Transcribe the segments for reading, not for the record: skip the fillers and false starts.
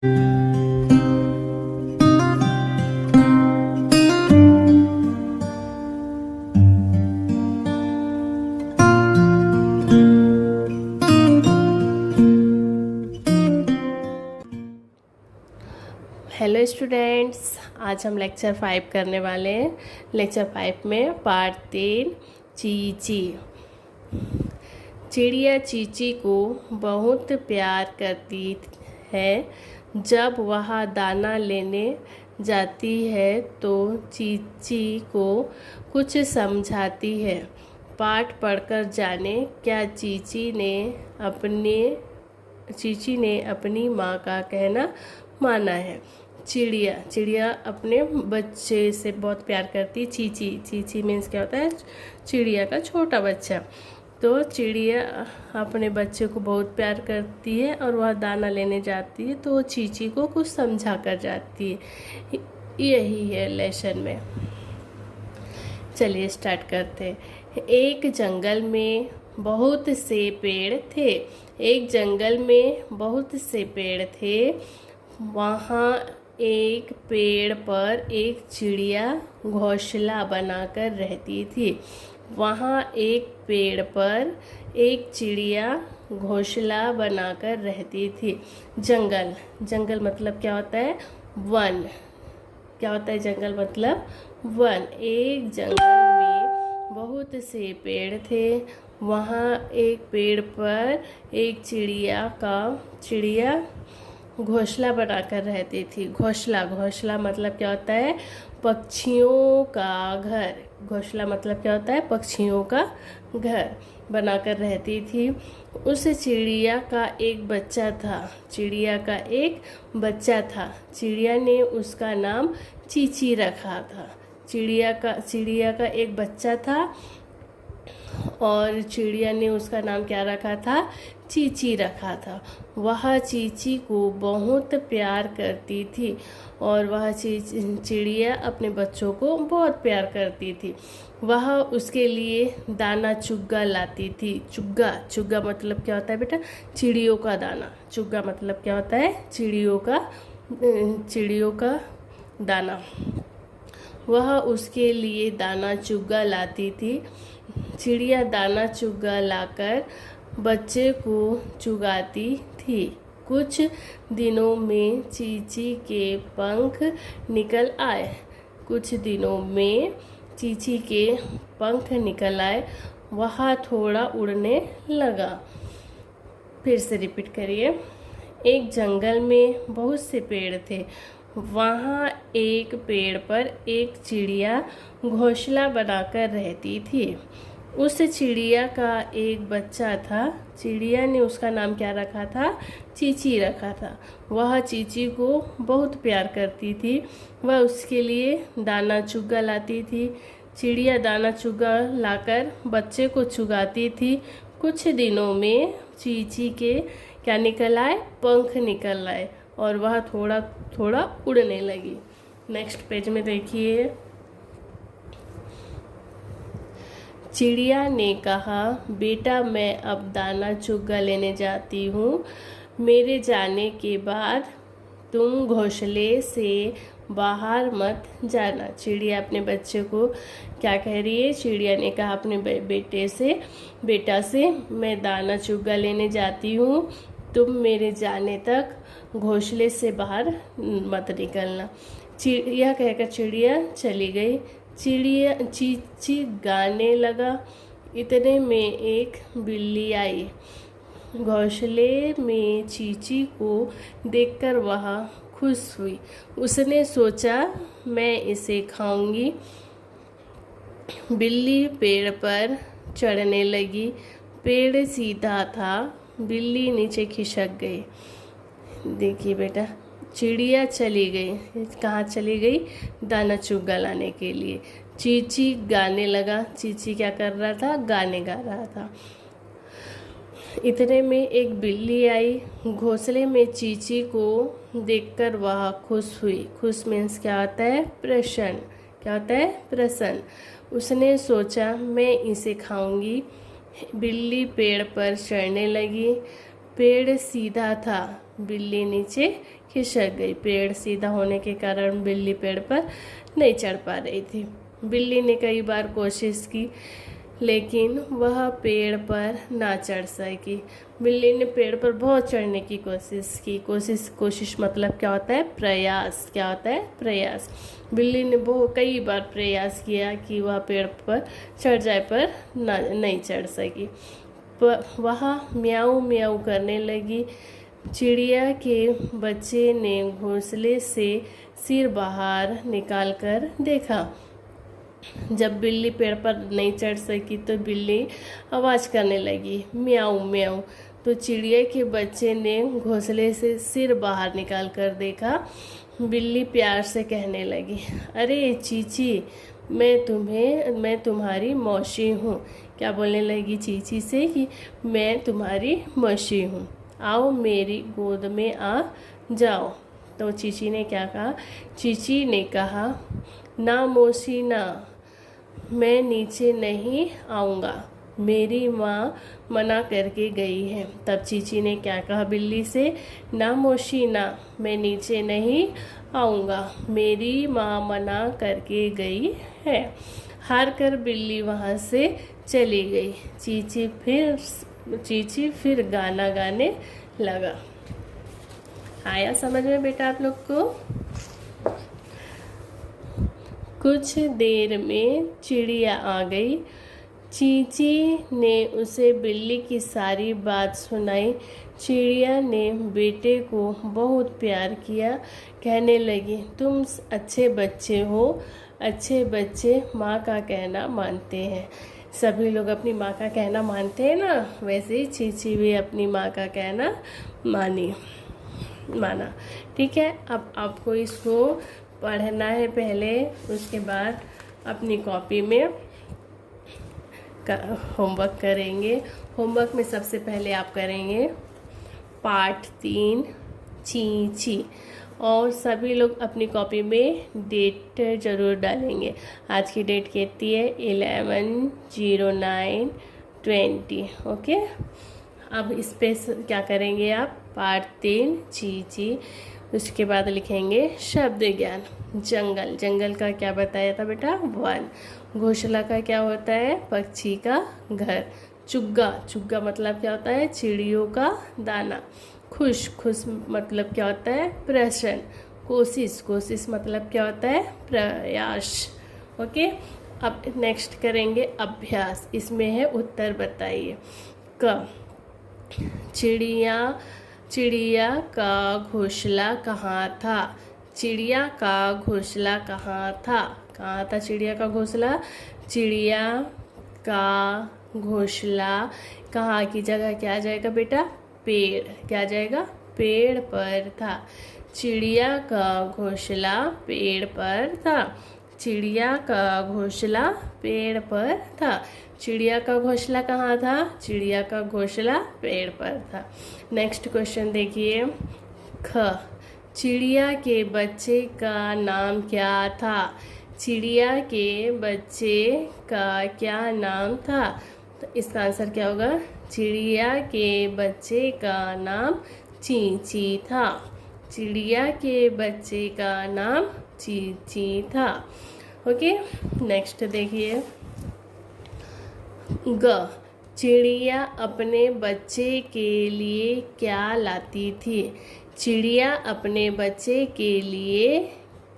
Hello students, आज हम lecture 5 करने वाले हैं। लेक्चर 5 में पार्ट 3 चीची। चिड़िया चीची को बहुत प्यार करती है। जब वह दाना लेने जाती है तो चीची को कुछ समझाती है। पाठ पढ़कर जाने क्या चीची ने अपनी माँ का कहना माना है। चिड़िया अपने बच्चे से बहुत प्यार करती। चीची मीन्स क्या होता है? चिड़िया का छोटा बच्चा। तो चिड़िया अपने बच्चे को बहुत प्यार करती है और वह दाना लेने जाती है तो वो चीची को कुछ समझा कर जाती है। यही है लेसन में। चलिए स्टार्ट करते हैं। एक जंगल में बहुत से पेड़ थे। एक जंगल में बहुत से पेड़ थे। वहाँ एक पेड़ पर एक चिड़िया घोंसला बनाकर रहती थी। वहाँ एक पेड़ पर एक चिड़िया घोंसला बनाकर रहती थी। जंगल मतलब क्या होता है? वन। क्या होता है जंगल मतलब? वन। एक जंगल में बहुत से पेड़ थे। वहाँ एक पेड़ पर एक चिड़िया घोंसला बनाकर रहती थी। घोंसला मतलब क्या होता है? पक्षियों का घर। घोंसला मतलब क्या होता है? पक्षियों का घर बनाकर रहती थी। उस चिड़िया का एक बच्चा था। चिड़िया ने उसका नाम चीची रखा था। चिड़िया का एक बच्चा था और चिड़िया ने उसका नाम क्या रखा था? चीची रखा था। वह चीची को बहुत प्यार करती थी और वह चिड़िया अपने बच्चों को बहुत प्यार करती थी। वह उसके लिए दाना चुग्गा लाती थी। चुग्गा मतलब क्या होता है बेटा? चिड़ियों का दाना। चुग्गा मतलब क्या होता है? चिड़ियों का दाना। वह उसके लिए दाना चुग्गा लाती थी। चिड़िया दाना चुग्गा लाकर बच्चे को चुगाती थी। कुछ दिनों में चीची के पंख निकल आए। वह थोड़ा उड़ने लगा। फिर से रिपीट करिए। एक जंगल में बहुत से पेड़ थे। वहाँ एक पेड़ पर एक चिड़िया घोंसला बनाकर रहती थी। उस चिड़िया का एक बच्चा था। चिड़िया ने उसका नाम क्या रखा था? चीची रखा था। वह चीची को बहुत प्यार करती थी। वह उसके लिए दाना चुग्गा लाती थी। चिड़िया दाना चुग्गा लाकर बच्चे को चुगाती थी। कुछ दिनों में चीची के क्या निकल आए? पंख निकल आए और वह थोड़ा थोड़ा उड़ने लगी। नेक्स्ट पेज में देखिए। चिड़िया ने कहा, बेटा मैं अब दाना चुग्गा लेने जाती हूँ। मेरे जाने के बाद तुम घोंसले से बाहर मत जाना। चिड़िया अपने बच्चे को क्या कह रही है? चिड़िया ने कहा अपने बेटा से मैं दाना चुग्गा लेने जाती हूँ। तुम मेरे जाने तक घोंसले से बाहर मत निकलना। चिड़िया कहकर चिड़िया चली गई। चीची गाने लगा। इतने में एक बिल्ली आई। घोंसले में चीची को देखकर वह खुश हुई। उसने सोचा मैं इसे खाऊंगी। बिल्ली पेड़ पर चढ़ने लगी। पेड़ सीधा था। बिल्ली नीचे खिसक गई। देखिए बेटा, चिड़िया चली गई। कहाँ चली गई? दाना चुग्गा लाने के लिए। चीची गाने लगा। चीची क्या कर रहा था? गाने गा रहा था। इतने में एक बिल्ली आई। घोंसले में चीची को देखकर वह खुश हुई। खुश मीन्स क्या होता है? प्रसन्न। क्या होता है? प्रसन्न। उसने सोचा मैं इसे खाऊंगी। बिल्ली पेड़ पर चढ़ने लगी। पेड़ सीधा था। बिल्ली नीचे खिसक गई। पेड़ सीधा होने के कारण बिल्ली पेड़ पर नहीं चढ़ पा रही थी। बिल्ली ने कई बार कोशिश की, लेकिन वह पेड़ पर ना चढ़ सकी। बिल्ली ने पेड़ पर बहुत चढ़ने की कोशिश की। कोशिश मतलब क्या होता है? प्रयास। क्या होता है? प्रयास। बिल्ली ने बहुत कई बार प्रयास किया कि वह पेड़ पर चढ़ जाए, पर नहीं चढ़ सकी। वह म्याऊं म्याऊं करने लगी। चिड़िया के बच्चे ने घोंसले से सिर बाहर निकालकर देखा। जब बिल्ली पेड़ पर नहीं चढ़ सकी तो बिल्ली आवाज़ करने लगी, म्याऊं म्याऊं। तो चिड़िया के बच्चे ने घोंसले से सिर बाहर निकाल कर देखा। बिल्ली प्यार से कहने लगी, अरे चीची, मैं तुम्हारी मौसी हूँ। क्या बोलने लगी चीची से? कि मैं तुम्हारी मौसी हूँ, आओ मेरी गोद में आ जाओ। तो चीची ने क्या कहा? चीची ने कहा, ना मौसी ना, मैं नीचे नहीं आऊँगा, मेरी माँ मना करके गई है। तब चीची ने क्या कहा बिल्ली से? ना मौसी ना, मैं नीचे नहीं आऊँगा, मेरी माँ मना करके गई है। हार कर बिल्ली वहाँ से चली गई। चीची फिर गाना गाने लगा। आया समझ में बेटा आप लोग को? कुछ देर में चिड़िया आ गई। चींची ने उसे बिल्ली की सारी बात सुनाई। चिड़िया ने बेटे को बहुत प्यार किया। कहने लगी, तुम अच्छे बच्चे हो। अच्छे बच्चे माँ का कहना मानते हैं। सभी लोग अपनी माँ का कहना मानते हैं ना, वैसे ही चींची भी अपनी माँ का कहना माना। ठीक है, अब आपको इसको पढ़ना है पहले, उसके बाद अपनी कॉपी में होमवर्क करेंगे। होमवर्क में सबसे पहले आप करेंगे पार्ट 3 चींची, और सभी लोग अपनी कॉपी में डेट ज़रूर डालेंगे। आज की डेट कहती है 11/09/20। ओके, अब इस पे क्या करेंगे आप? पार्ट 3 चींची। उसके बाद लिखेंगे शब्द ज्ञान। जंगल, जंगल का क्या बताया था बेटा? वन। घोंसला का क्या होता है? पक्षी का घर। चुग्गा, चुग्गा मतलब क्या होता है? चिड़ियों का दाना। खुश, खुश मतलब क्या होता है? प्रसन्न। कोशिश, कोशिश मतलब क्या होता है? प्रयास। ओके, अब नेक्स्ट करेंगे अभ्यास। इसमें है उत्तर बताइए। क, चिड़िया का घोंसला कहाँ था? चिड़िया का घोंसला कहाँ था? कहाँ था चिड़िया का घोंसला? चिड़िया का घोंसला कहाँ की जगह क्या आ जाएगा बेटा? पेड़। क्या आ जाएगा? पेड़ पर था। चिड़िया का घोंसला पेड़ पर था। चिड़िया का घोंसला पेड़ पर था। चिड़िया का घोंसला कहाँ था? चिड़िया का घोंसला पेड़ पर था। नेक्स्ट क्वेश्चन देखिए। ख, चिड़िया के बच्चे का नाम क्या था? चिड़िया के बच्चे का क्या नाम था? तो इसका आंसर क्या होगा? चिड़िया के बच्चे का नाम चींची था। चिड़िया के बच्चे का नाम चींची था। ओके, नेक्स्ट देखिए। ग, चिड़िया अपने बच्चे के लिए क्या लाती थी? चिड़िया अपने बच्चे के लिए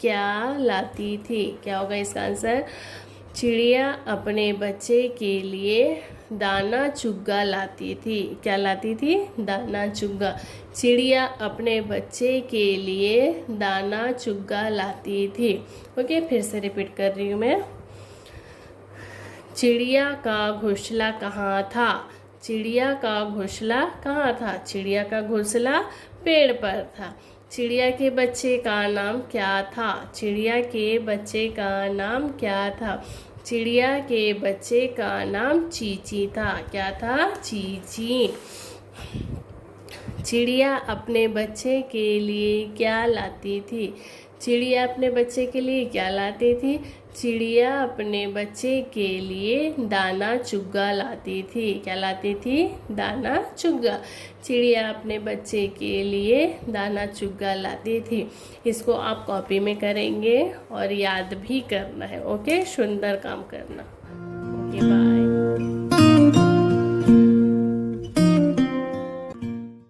क्या लाती थी? क्या होगा इसका आंसर? चिड़िया अपने बच्चे के लिए दाना चुग्गा लाती थी। क्या लाती थी? दाना चुग्गा। चिड़िया अपने बच्चे के लिए दाना चुग्गा लाती थी। ओके, फिर से रिपीट कर रही हूँ मैं। चिड़िया का घोंसला कहाँ था? चिड़िया का घोंसला कहाँ था? चिड़िया का घोंसला पेड़ पर था। चिड़िया के बच्चे का नाम क्या था? चिड़िया के बच्चे का नाम क्या था? चिड़िया के बच्चे का नाम चींची था। क्या था? चींची। चिड़िया अपने बच्चे के लिए क्या लाती थी? चिड़िया अपने बच्चे के लिए क्या लाती थी? चिड़िया अपने बच्चे के लिए दाना चुग्गा लाती थी। क्या लाती थी? दाना चुग्गा। चिड़िया अपने बच्चे के लिए दाना चुग्गा लाती थी। इसको आप कॉपी में करेंगे और याद भी करना है। ओके, सुंदर काम करना। Okay, bye.